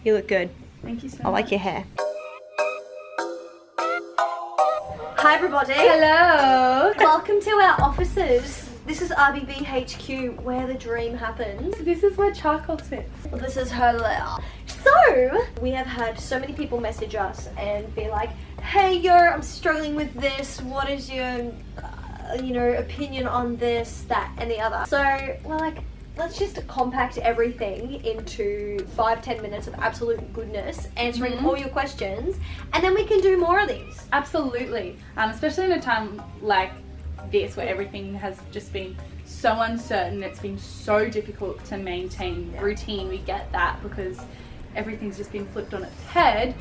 You look good. Thank you so much. I like your hair. Hi everybody. Hello. Welcome to our offices. This is RBB HQ, where the dream happens. This is where charcoal sits. Well, this is her lair. So, we have had so many people message us and be like, hey yo, I'm struggling with this. What is your, opinion on this, that, and the other? So, we're like, let's just compact everything into 5-10 minutes of absolute goodness, answering all your questions, and then we can do more of these. Absolutely. Especially in a time like this where everything has just been so uncertain. It's been so difficult to maintain routine. We get that because everything's just been flipped on its head.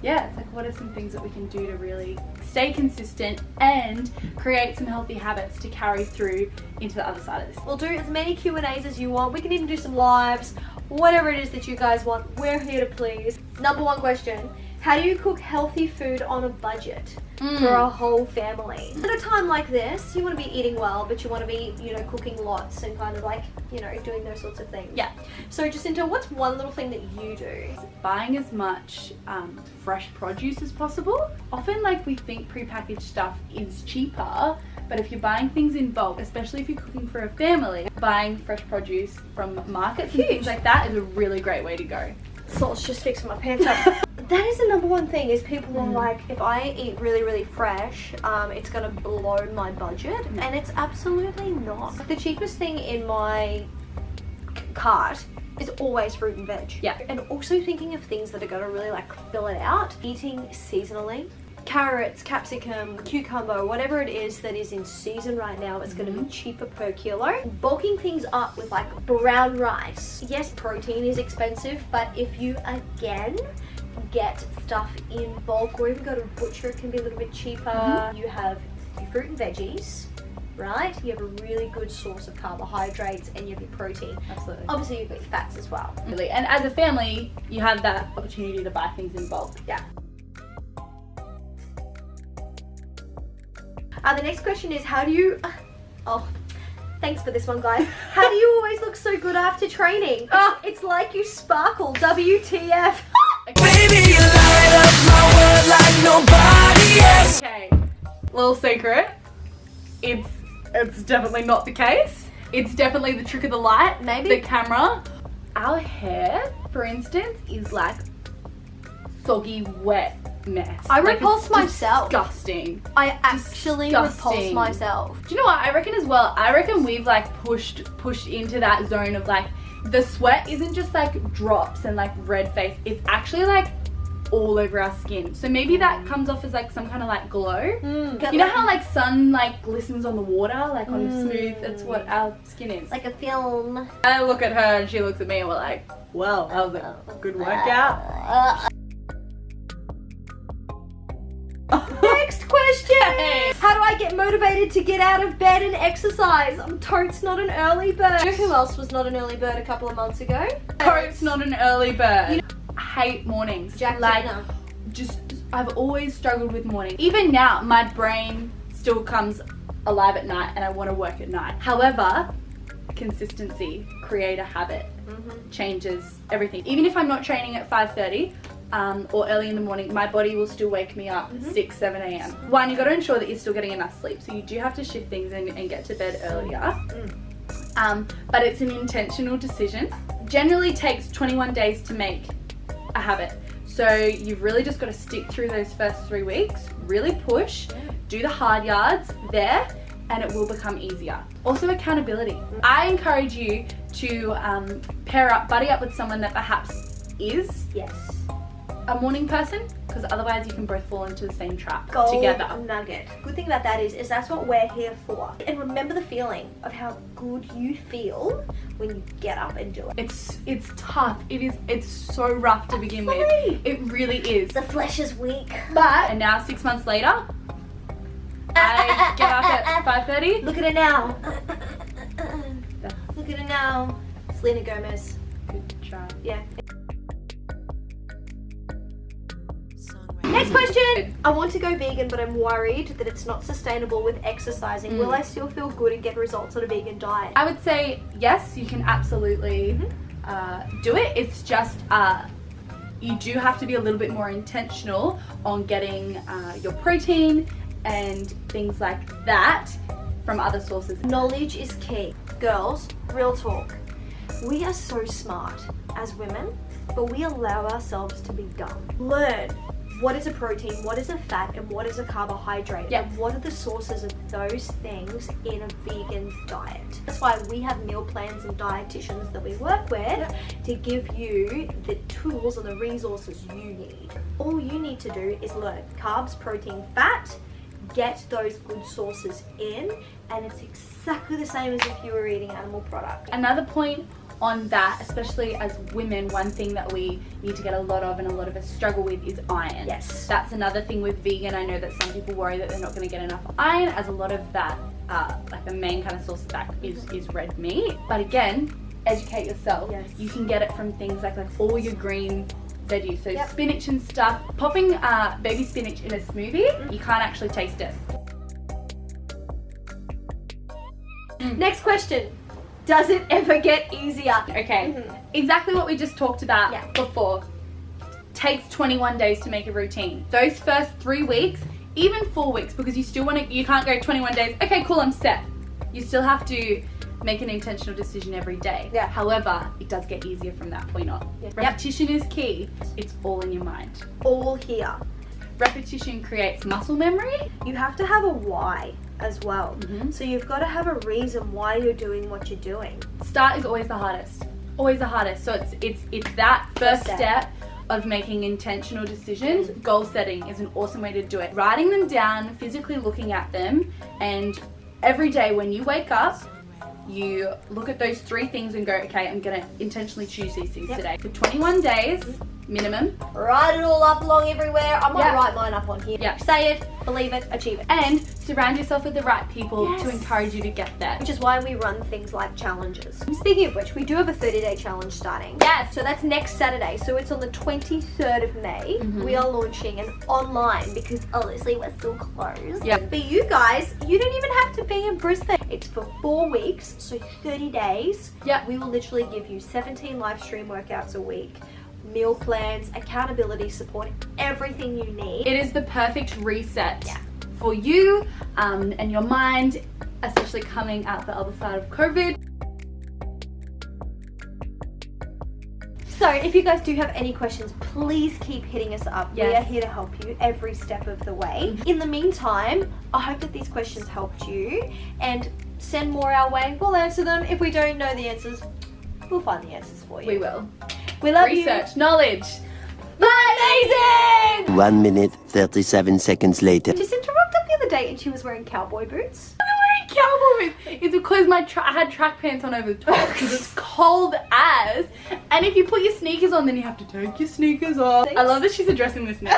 It's like, what are some things that we can do to really stay consistent and create some healthy habits to carry through into the other side of this? We'll do as many Q&As as you want. We can even do some lives, whatever it is that you guys want. We're here to please. Number one question, how do you cook healthy food on a budget for a whole family? At a time like this, you want to be eating well, but you want to be, cooking lots and kind of like, doing those sorts of things. Yeah. So Jacinta, what's one little thing that you do? Buying as much fresh produce as possible. Often we think prepackaged stuff is cheaper, but if you're buying things in bulk, especially if you're cooking for a family, buying fresh produce from markets and things like that is a really great way to go. Salt's just fixing my pants up. That is the number one thing, is people are like, if I eat really, really fresh, it's gonna blow my budget, and it's absolutely not. The cheapest thing in my cart is always fruit and veg. Yeah. And also thinking of things that are gonna really fill it out. Eating seasonally. Carrots, capsicum, cucumber, whatever it is that is in season right now, it's going to be cheaper per kilo. Bulking things up with brown rice. Yes, protein is expensive, but if you again get stuff in bulk, or even go to a butcher, it can be a little bit cheaper. You have your fruit and veggies, right? You have a really good source of carbohydrates, and you have your protein. Absolutely. Obviously you've got your fats as well. Really. And as a family, you have that opportunity to buy things in bulk. Yeah. The next question is, how do you... Oh, thanks for this one, guys. How do you always look so good after training? It's like you sparkle. WTF. Baby, you light up my world like nobody else. Okay, little secret. It's definitely not the case. It's definitely the trick of the light, Maybe. the camera. Our hair, for instance, is soggy, wet mess. I It's repulse myself. Disgusting. I actually Disgusting. repulse myself. Do you know what? I reckon as well, we've pushed into that zone of the sweat isn't just drops and red face. It's actually all over our skin. So maybe that comes off as some kind of glow. You know how sun glistens on the water, on smooth, that's what our skin is. Like a film. I look at her and she looks at me and we're like, well, that was a good workout. Next question! How do I get motivated to get out of bed and exercise? I'm totes not an early bird. You know who else was not an early bird a couple of months ago? Totes not an early bird. I hate mornings. Jack I've always struggled with mornings. Even now, my brain still comes alive at night and I want to work at night. However, consistency, create a habit, changes everything. Even if I'm not training at 5:30, or early in the morning, my body will still wake me up 6-7 a.m. One, you got to ensure that you're still getting enough sleep, so you do have to shift things and get to bed earlier. But it's an intentional decision. Generally takes 21 days to make a habit, so you've really just got to stick through those first 3 weeks, really push, do the hard yards there, and it will become easier. Also, accountability. I encourage you to buddy up with someone that perhaps is a morning person, because otherwise you can both fall into the same trap together. Nugget. Good thing about that is that's what we're here for. And remember the feeling of how good you feel when you get up and do it. It's tough. It's so rough to begin with. It really is. The flesh is weak. And now 6 months later, I get up at 5:30. Look at it now. Look at it now. Selena Gomez. Good try. Yeah. Next question. I want to go vegan, but I'm worried that it's not sustainable with exercising. Will I still feel good and get results on a vegan diet? I would say yes, you can absolutely do it. It's just you do have to be a little bit more intentional on getting your protein and things like that from other sources. Knowledge is key. Girls, real talk. We are so smart as women, but we allow ourselves to be dumb. Learn what is a protein, what is a fat, and what is a carbohydrate, Yep. and what are the sources of those things in a vegan diet. That's why we have meal plans and dietitians that we work with to give you the tools and the resources you need. All you need to do is learn carbs, protein, fat, get those good sources in, and it's exactly the same as if you were eating animal product. Another point on that, especially as women, one thing that we need to get a lot of and a lot of us struggle with is iron. Yes. That's another thing with vegan. I know that some people worry that they're not going to get enough iron, as a lot of that, like the main kind of source of that is red meat. But again, educate yourself. Yes. You can get it from things like all your green veggies, so Yep. spinach and stuff. Popping baby spinach in a smoothie, you can't actually taste it. Next question. Does it ever get easier? Okay, Mhm. exactly what we just talked about Yeah. before. Takes 21 days to make a routine. Those first 3 weeks, even 4 weeks, because you can't go 21 days, okay, cool, I'm set. You still have to make an intentional decision every day. Yeah. However, it does get easier from that point on. Yeah. Yep. Repetition is key. It's all in your mind. All here. Repetition creates muscle memory. You have to have a why as well. Mhm. So you've got to have a reason why you're doing what you're doing. Start is always the hardest. Always the hardest. So it's that first step of making intentional decisions. Goal setting is an awesome way to do it. Writing them down, physically looking at them, and every day when you wake up, you look at those 3 things and go, okay, I'm gonna intentionally choose these things Yep. today. For 21 days, minimum. Write it all up along everywhere. I might Yeah. write mine up on here. Yeah. Say it, believe it, achieve it. And surround yourself with the right people Yes. to encourage you to get there. Which is why we run things like challenges. Speaking of which, we do have a 30-day challenge starting. Yes. So that's next Saturday. So it's on the 23rd of May. Mhm. We are launching an online because honestly we're still closed. Yep. For you guys, you don't even have to be in Brisbane. It's for 4 weeks, so 30 days. Yep. We will literally give you 17 live stream workouts a week, meal plans, accountability support, everything you need. It is the perfect reset Yeah. for you and your mind, especially coming out the other side of COVID. So if you guys do have any questions, please keep hitting us up. We Yes. are here to help you every step of the way. In the meantime, I hope that these questions helped you, and send more our way. We'll answer them. If we don't know the answers, we'll find the answers for you. We will. We love Research, knowledge. you. Amazing! 1 minute, 37 seconds later. Just interrupted the other day and she was wearing cowboy boots. I'm wearing cowboy boots. It's because I had track pants on over the top because it's cold as. And if you put your sneakers on, then you have to take your sneakers off. I love that she's addressing this now.